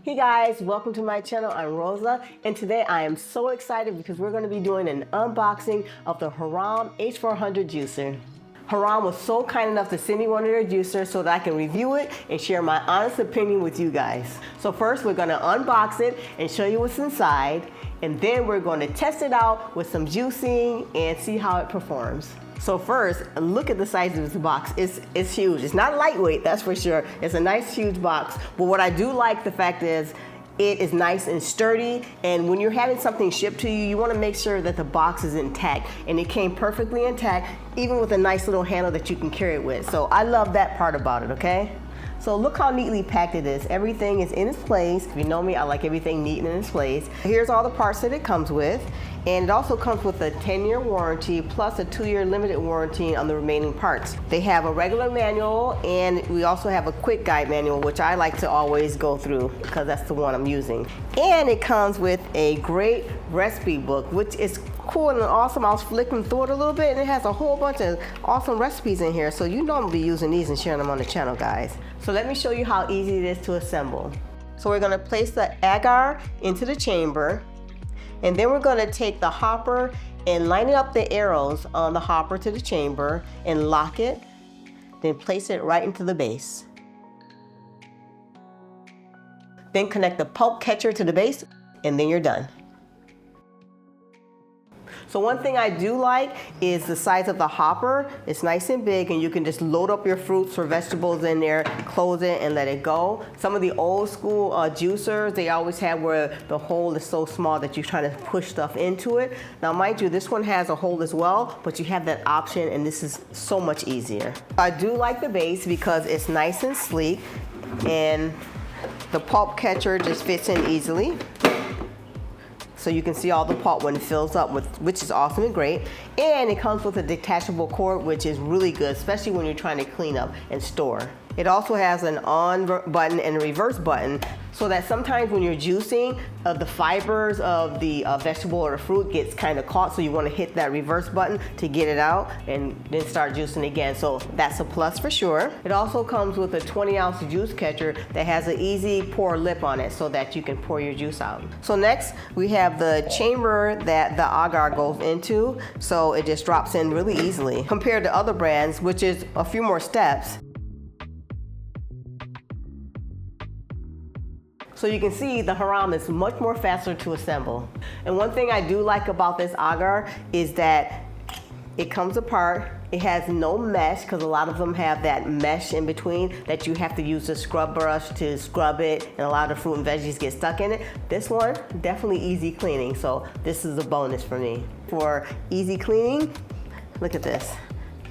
Hey guys, welcome to my channel. I'm Rosa, and today I am so excited because we're going to be doing an unboxing of the Hurom H400 juicer. Hurom was so kind enough to send me one of their juicers so that I can review it and share my honest opinion with you guys. So first we're going to unbox it and show you what's inside, and then we're going to test it out with some juicing and see how it performs. So first, look at the size of this box. It's huge. It's not lightweight, that's for sure. It's a nice huge box. But what I do like, the fact is, it is nice and sturdy, and when you're having something shipped to you, you want to make sure that the box is intact, and it came perfectly intact, even with a nice little handle that you can carry it with. So I love that part about it, okay? So look how neatly packed it is. Everything is in its place. If you know me, I like everything neat and in its place. Here's all the parts that it comes with. And it also comes with a 10-year warranty plus a 2-year limited warranty on the remaining parts. They have a regular manual, and we also have a quick guide manual, which I like to always go through because that's the one I'm using. And it comes with a great recipe book, which is cool and awesome. I was flicking through it a little bit, and it has a whole bunch of awesome recipes in here. So you know I'm gonna be using these and sharing them on the channel, guys. So let me show you how easy it is to assemble. So we're gonna place the agar into the chamber, and then we're gonna take the hopper and line up the arrows on the hopper to the chamber and lock it, then place it right into the base. Then connect the pulp catcher to the base, and then you're done. So one thing I do like is the size of the hopper. It's nice and big, and you can just load up your fruits or vegetables in there, close it, and let it go. Some of the old school juicers, they always have where the hole is so small that you're trying to push stuff into it. Now mind you, this one has a hole as well, but you have that option, and this is so much easier. I do like the base because it's nice and sleek, and the pulp catcher just fits in easily. So you can see all the pulp when it fills up, which is awesome and great. And it comes with a detachable cord, which is really good, especially when you're trying to clean up and store. It also has an on button and a reverse button, so that sometimes when you're juicing, the fibers of the vegetable or the fruit gets kind of caught, so you want to hit that reverse button to get it out and then start juicing again. So that's a plus for sure. It also comes with a 20-ounce juice catcher that has an easy pour lip on it so that you can pour your juice out. So next we have the chamber that the agar goes into, so it just drops in really easily compared to other brands, which is a few more steps. So you can see the Hurom is much more faster to assemble. And one thing I do like about this agar is that it comes apart. It has no mesh, because a lot of them have that mesh in between that you have to use a scrub brush to scrub it, and a lot of fruit and veggies get stuck in it. This one, definitely easy cleaning, so this is a bonus for me. For easy cleaning, look at this.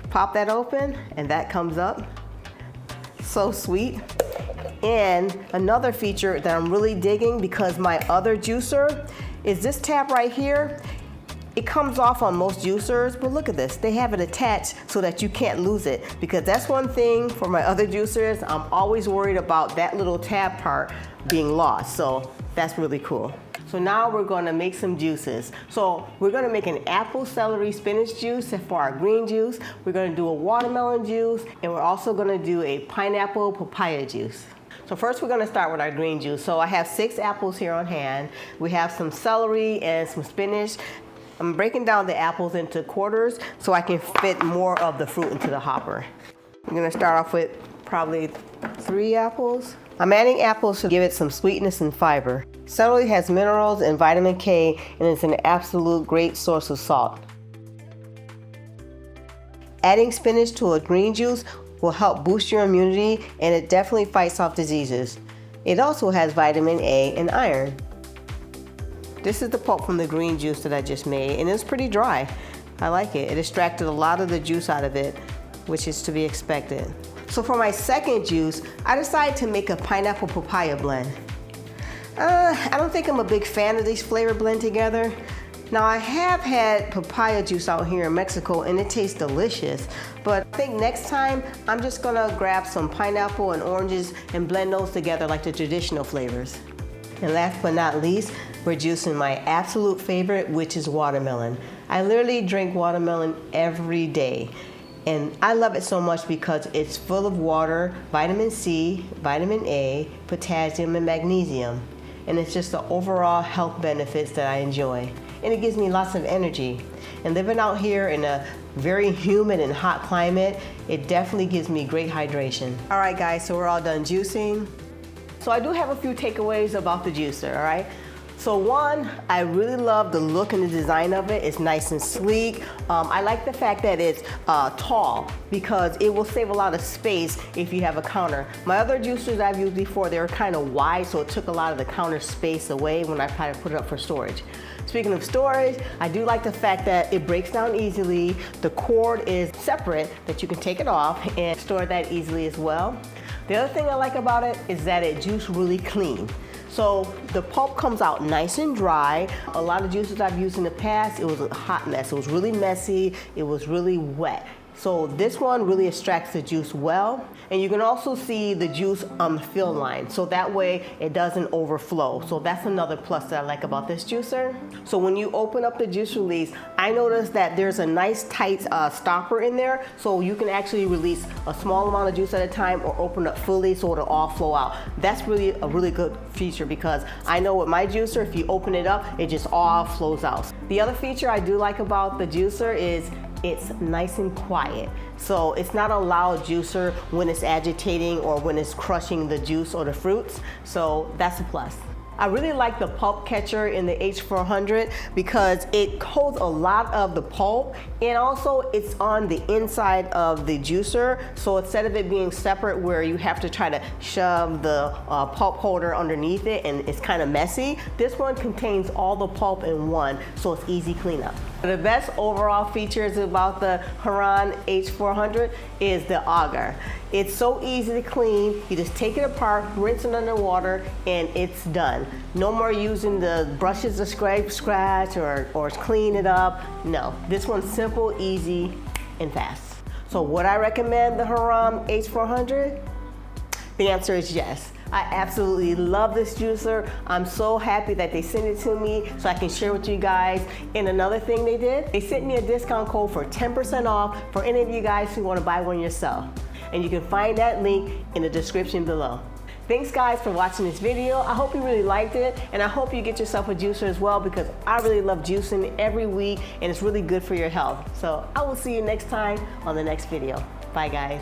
Pop that open, and that comes up. So sweet. And another feature that I'm really digging, because my other juicer is this tab right here. It comes off on most juicers, but look at this. They have it attached so that you can't lose it, because that's one thing for my other juicers. I'm always worried about that little tab part being lost, so that's really cool. So now we're gonna make some juices. So we're gonna make an apple, celery, spinach juice for our green juice. We're gonna do a watermelon juice, and we're also gonna do a pineapple papaya juice. So first we're gonna start with our green juice. So I have 6 apples here on hand. We have some celery and some spinach. I'm breaking down the apples into quarters so I can fit more of the fruit into the hopper. I'm gonna start off with probably 3 apples. I'm adding apples to give it some sweetness and fiber. Celery has minerals and vitamin K, and it's an absolute great source of salt. Adding spinach to a green juice will help boost your immunity, and it definitely fights off diseases. It also has vitamin A and iron. This is the pulp from the green juice that I just made, and it's pretty dry. I like it. It extracted a lot of the juice out of it, which is to be expected. So for my second juice, I decided to make a pineapple papaya blend. I don't think I'm a big fan of these flavor blend together. Now I have had papaya juice out here in Mexico, and it tastes delicious, but I think next time I'm just gonna grab some pineapple and oranges and blend those together like the traditional flavors. And last but not least, we're juicing my absolute favorite, which is watermelon. I literally drink watermelon every day. And I love it so much because it's full of water, vitamin C, vitamin A, potassium, and magnesium. And it's just the overall health benefits that I enjoy. And it gives me lots of energy. And living out here in a very humid and hot climate, it definitely gives me great hydration. All right guys, so we're all done juicing. So I do have a few takeaways about the juicer, all right? So one, I really love the look and the design of it. It's nice and sleek. I like the fact that it's tall because it will save a lot of space if you have a counter. My other juicers I've used before, they were kind of wide, so it took a lot of the counter space away when I tried to put it up for storage. Speaking of storage, I do like the fact that it breaks down easily. The cord is separate, that you can take it off and store that easily as well. The other thing I like about it is that it juices really clean. So the pulp comes out nice and dry. A lot of juices I've used in the past, it was a hot mess. It was really messy, it was really wet. So this one really extracts the juice well. And you can also see the juice on the fill line. So that way it doesn't overflow. So that's another plus that I like about this juicer. So when you open up the juice release, I noticed that there's a nice tight stopper in there. So you can actually release a small amount of juice at a time or open up fully so it'll all flow out. That's really a really good feature because I know with my juicer, if you open it up, it just all flows out. The other feature I do like about the juicer is it's nice and quiet. So it's not a loud juicer when it's agitating or when it's crushing the juice or the fruits. So that's a plus. I really like the pulp catcher in the H400 because it holds a lot of the pulp, and also it's on the inside of the juicer. So instead of it being separate where you have to try to shove the pulp holder underneath it and it's kind of messy, this one contains all the pulp in one, so it's easy cleanup. The best overall features about the Hurom H400 is the auger. It's so easy to clean. You just take it apart, rinse it under water, and it's done. No more using the brushes to scratch or clean it up. No, this one's simple, easy, and fast. So would I recommend the Hurom H400? The answer is yes. I absolutely love this juicer. I'm so happy that they sent it to me so I can share with you guys. And another thing they did, they sent me a discount code for 10% off for any of you guys who want to buy one yourself. And you can find that link in the description below. Thanks guys for watching this video. I hope you really liked it, and I hope you get yourself a juicer as well because I really love juicing every week and it's really good for your health. So I will see you next time on the next video. Bye guys.